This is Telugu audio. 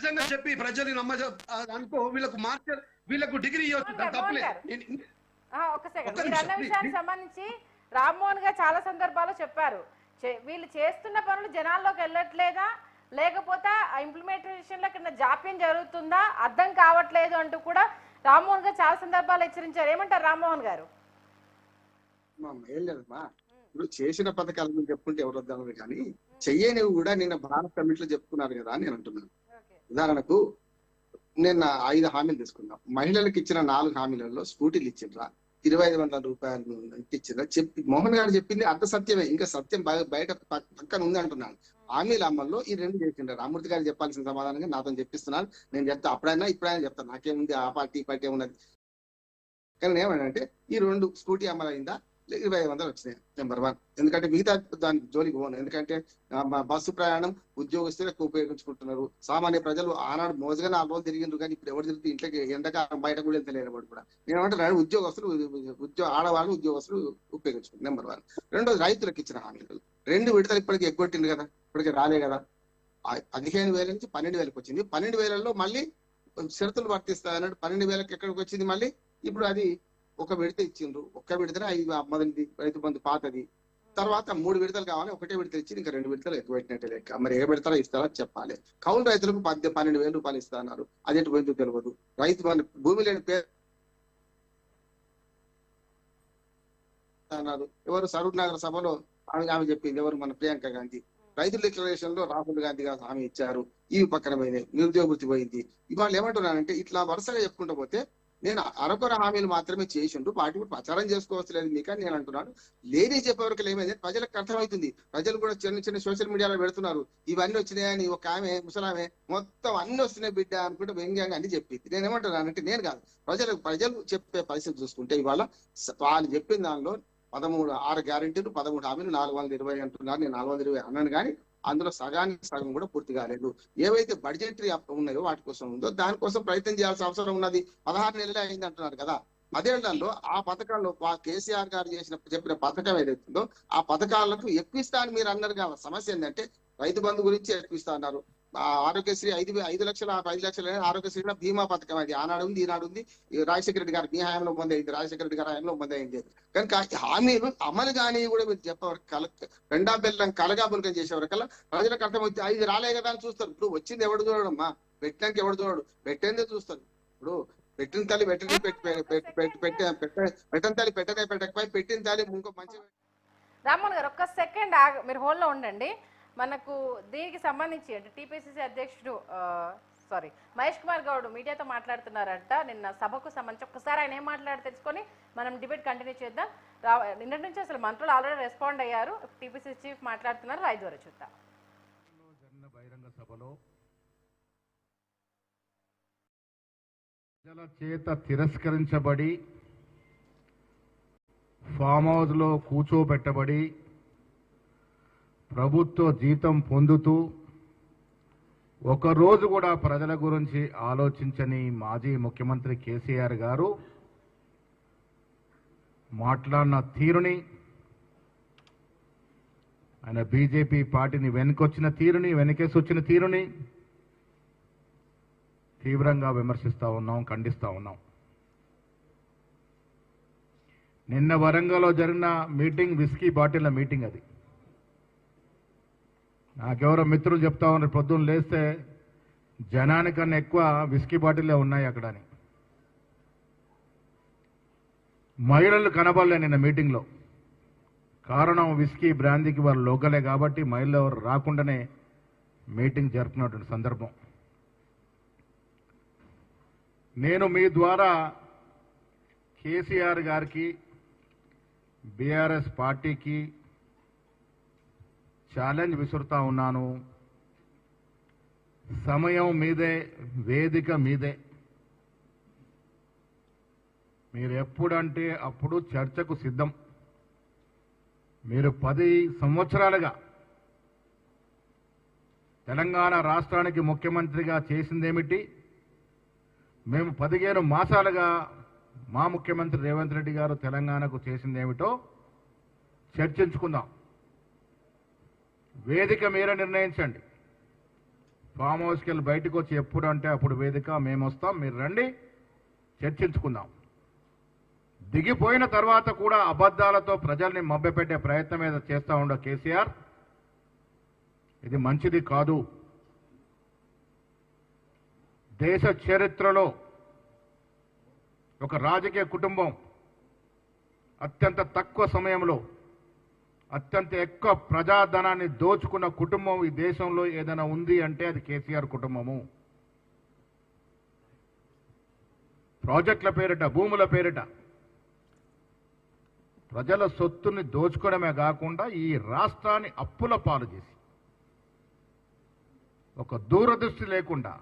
నిజంగా చెప్పి ప్రజలు అనుకో వీళ్ళకు మార్చర్ వీళ్ళకు డిగ్రీ ఇవ్వచ్చు తప్పలేదు. ఒక సెకండ్, మీరు అన్న విషయానికి సంబంధించి రామ్మోహన్ గారు చాలా సందర్భాల్లో చెప్పారు, వీళ్ళు చేస్తున్న పనులు జనాల్లోకి వెళ్ళట్లేదా లేకపోతే ఇంప్లిమెంటేషన్ లో కింద జాప్యం జరుగుతుందా అర్థం కావట్లేదు అంటూ కూడా రామ్మోహన్ గారు చాలా సందర్భాలు హెచ్చరించారు. ఏమంటారు రామ్మోహన్ గారు? ఏం లేదమ్మా, ఇప్పుడు చేసిన పథకాలను చెప్పుకుంటే ఎవరు వద్దామని, కానీ చెయ్యనివి కూడా నిన్న భారత కమిటీలో చెప్పుకున్నారు కదా అని నేను అంటున్నాను. ఉదాహరణకు నిన్న 5 హామీలు తీసుకున్నాం. మహిళలకు ఇచ్చిన 4 హామీలలో స్కూటీలు ఇచ్చిండ్రా, 2500 రూపాయలు ఇచ్చిండ్రా చెప్పి మోహన్ గారు చెప్పింది అర్ధ సత్యమే, ఇంకా సత్యం బయట పక్కన ఉంది అంటున్నాను. హామీల అమల్లో ఈ 2 చేసిండ్రు. రామూర్తి గారు చెప్పాల్సిన సమాధానంగా నాతో చెప్పిస్తున్నాను. నేను చెప్తా, అప్పుడైనా ఇప్పుడైనా చెప్తాను, నాకేముంది ఆ పార్టీ ఈ పార్టీ ఏమున్నది. కానీ ఏమనంటే ఈ 2 స్కూటీ అమలైందా, 2500 వచ్చినాయి. నెంబర్ 1. ఎందుకంటే మిగతా దాని జోలికి పోను. ఎందుకంటే బస్సు ప్రయాణం ఉద్యోగస్తులకు ఉపయోగించుకుంటున్నారు. సామాన్య ప్రజలు ఆనాడు మోజుగా 4 రోజులు తిరిగిండ్రు, కానీ ఇప్పుడు ఎవరు తిరిగి ఇంట్లోకి ఎండకాలం బయట కూడా వెళ్తలేరు. వాడు కూడా నేనేమంటున్నాను, ఉద్యోగస్తులు ఆడవాళ్ళు ఉద్యోగస్తులు ఉపయోగించుకుంటారు. నెంబర్ 1. రెండోది రైతులకు ఇచ్చిన హామీలు 2 విడతలు ఇప్పటికి ఎగ్గొట్టింది కదా, ఇప్పటికి రాలే కదా. 15,000 నుంచి 12,000కి వచ్చింది. 12,000లో మళ్ళీ షరతులు వర్తిస్తాయన్నాడు. 12,000కి ఎక్కడికి వచ్చింది మళ్ళీ. ఇప్పుడు అది ఒక విడత ఇచ్చిండ్రు. ఒక్క విడతనే 5 మొదటిది రైతు బంధు పాతది. తర్వాత 3 విడతలు కావాలి, ఒకటే విడత ఇచ్చి ఇంకా 2 విడతలు ఎక్కువ పెట్టినట్టే లెక్క. మరి ఏ విడతలో ఇస్తారో చెప్పాలి. కౌలు రైతులకు 12,000 రూపాయలు ఇస్తున్నారు. అదేంటి పోయిందో తెలియదు. రైతు భూమి లేని పేరు అన్నారు. ఎవరు సరూర్ నగర్ సభలో ఆమె చెప్పింది, ఎవరు మన ప్రియాంక గాంధీ. రైతు డిక్లరేషన్ లో రాహుల్ గాంధీ గారు హామీ ఇచ్చారు. ఇవి పక్కన పోయినాయి, నిరుద్యోగ వృత్తి పోయింది. ఇవాళ ఏమంటున్నానంటే ఇట్లా వరుసగా చెప్పుకుంటూ పోతే నేను అరకొర హామీలు మాత్రమే చేసిండు, వాటి కూడా ప్రచారం చేసుకోవచ్చు లేదు మీకు అని నేను అంటున్నాను. లేని చెప్పేవరకు ఏమైంది ప్రజలకు అర్థమవుతుంది. ప్రజలు కూడా చిన్న చిన్న సోషల్ మీడియాలో పెడుతున్నారు, ఇవన్నీ వచ్చినాయని. ఒక ఆమె ముసలామె మొత్తం అన్ని వస్తున్నాయి బిడ్డ అనుకుంటే వ్యంగ్యంగా అన్ని చెప్పింది. నేను ఏమంటున్నానంటే నేను కాదు, ప్రజలు చెప్పే పరిస్థితి చూసుకుంటే ఇవాళ వాళ్ళు చెప్పిన దానిలో 6 గ్యారెంటీలు 13 హామీలు 420 అంటున్నారు. నేను 420 అన్నాను, కానీ అందులో సగానికి సగం కూడా పూర్తి కాలేదు. ఏవైతే బడ్జెటరీ ఉన్నాయో వాటి కోసం ఉందో దానికోసం ప్రయత్నం చేయాల్సిన అవసరం ఉన్నది. 16 నెలలే అయింది అంటున్నారు కదా. 10 ఏళ్లలో ఆ పథకాల్లో కేసీఆర్ గారు చెప్పిన పథకం ఏదైతుందో ఆ పథకాలకు ఎక్కువ ఇస్తా అని మీరు అన్నారు కదా. సమస్య ఏంటంటే రైతు బంధు గురించి ఎక్కువ ఇస్తా అన్నారు. ఆరోగ్యశ్రీ 5 లక్షల 5 లక్షల ఆరోగ్యశ్రీ బీమా పథకం అది ఆనాడు ఉంది ఈనాడు ఉంది. రాజశేఖర రెడ్డి గారు మీ హయాంలో పొందైంది, రాజశేఖర రెడ్డి గారి హయాంలో పొందైంది. కనుక హామీలు అమలు కానీ కూడా మీరు చెప్పవరకు రెండా బెల్లం కలగాబులకం చేసేవరకల్లా ప్రజలకు అర్థమవుతుంది. ఇది రాలే కదా అని చూస్తారు. ఇప్పుడు వచ్చింది ఎవడు చూడడమ్మా, పెట్టడానికి ఎవడు చూడడు, పెట్టేందే చూస్తారు. ఇప్పుడు పెట్టిన తల్లి పెట్టిన తల్లి పెట్టకపోయి పెట్టిన తల్లి ఇంకో మంచి. రామ్మోహన్ గారు ఒక్క సెకండ్ మీరు హోల్డ్లో ఉండండి. మనకు దీనికి సంబంధించి అంటే టీపీసీసీ అధ్యక్షుడు మహేష్ కుమార్ గౌడ్ మీడియాతో మాట్లాడుతున్నారంట నిన్న సభకు సంబంధించి. ఒక్కసారి ఆయన ఏం మాట్లాడి తెలుసుకొని మనం డిబేట్ కంటిన్యూ చేద్దాం. నిన్నటి నుంచి అసలు మంత్రులు ఆల్రెడీ రెస్పాండ్ అయ్యారు. టీపీసీసీ చీఫ్ మాట్లాడుతున్నారు, 5 వరకు చూద్దాం. బహిరంగ సభలో ప్రజల చేత తిరస్కరించబడి ఫామ్ హౌస్ లో కూర్చోబెట్టబడి ప్రభుత్వ జీతం పొందుతూ ఒకరోజు కూడా ప్రజల గురించి ఆలోచించని మాజీ ముఖ్యమంత్రి కేసీఆర్ గారు మాట్లాడిన తీరుని, ఆయన బీజేపీ పార్టీని వెనుకొచ్చిన తీరుని, వెనకేసి వచ్చిన తీరుని తీవ్రంగా విమర్శిస్తూ ఉన్నాం, ఖండిస్తూ ఉన్నాం. నిన్న వరంగల్లో జరిగిన మీటింగ్ విస్కీ బాటిళ్ల మీటింగ్. అది నాకెవరో మిత్రులు చెప్తా ఉన్నారు, పొద్దున్న లేస్తే జనానికన్నా ఎక్కువ విస్కీ బాటిల్లే ఉన్నాయి అక్కడ అని. మహిళలు కనబడలే నిన్న మీటింగ్లో. కారణం విస్కీ బ్రాందీకి వారు లోకలే కాబట్టి మహిళలు ఎవరు రాకుండానే మీటింగ్ జరుపుకున్నటువంటి సందర్భం. నేను మీ ద్వారా కేసీఆర్ గారికి, బీఆర్ఎస్ పార్టీకి ఛాలెంజ్ విసురుతా ఉన్నాను. సమయం మీదే, వేదిక మీదే. మీరు ఎప్పుడంటే అప్పుడు చర్చకు సిద్ధం. మీరు 10 సంవత్సరాలుగా తెలంగాణ రాష్ట్రానికి ముఖ్యమంత్రిగా చేసిందేమిటి, మేము 15 మాసాలుగా మా ముఖ్యమంత్రి రేవంత్ రెడ్డి గారు తెలంగాణకు చేసిందేమిటో చర్చించుకుందాం. వేదిక మీరే నిర్ణయించండి. ఫామ్ హౌస్కి వెళ్ళి బయటకు వచ్చి ఎప్పుడు అంటే అప్పుడు వేదిక మేము వస్తాం, మీరు రండి, చర్చించుకుందాం. దిగిపోయిన తర్వాత కూడా అబద్ధాలతో ప్రజల్ని మభ్యపెట్టే ప్రయత్నం మీద చేస్తూ ఉండ కేసీఆర్, ఇది మంచిది కాదు. దేశ చరిత్రలో ఒక రాజకీయ కుటుంబం అత్యంత తక్కువ సమయంలో అత్యంత ఎక్కువ ప్రజాధనాన్ని దోచుకున్న కుటుంబం ఈ దేశంలో ఏదైనా ఉంది అంటే అది కేసీఆర్ కుటుంబము. ప్రాజెక్టుల పేరిట, భూముల పేరిట ప్రజల సొత్తుని దోచుకోవడమే కాకుండా ఈ రాష్ట్రాన్ని అప్పుల పాలు చేసి ఒక దూరదృష్టి లేకుండా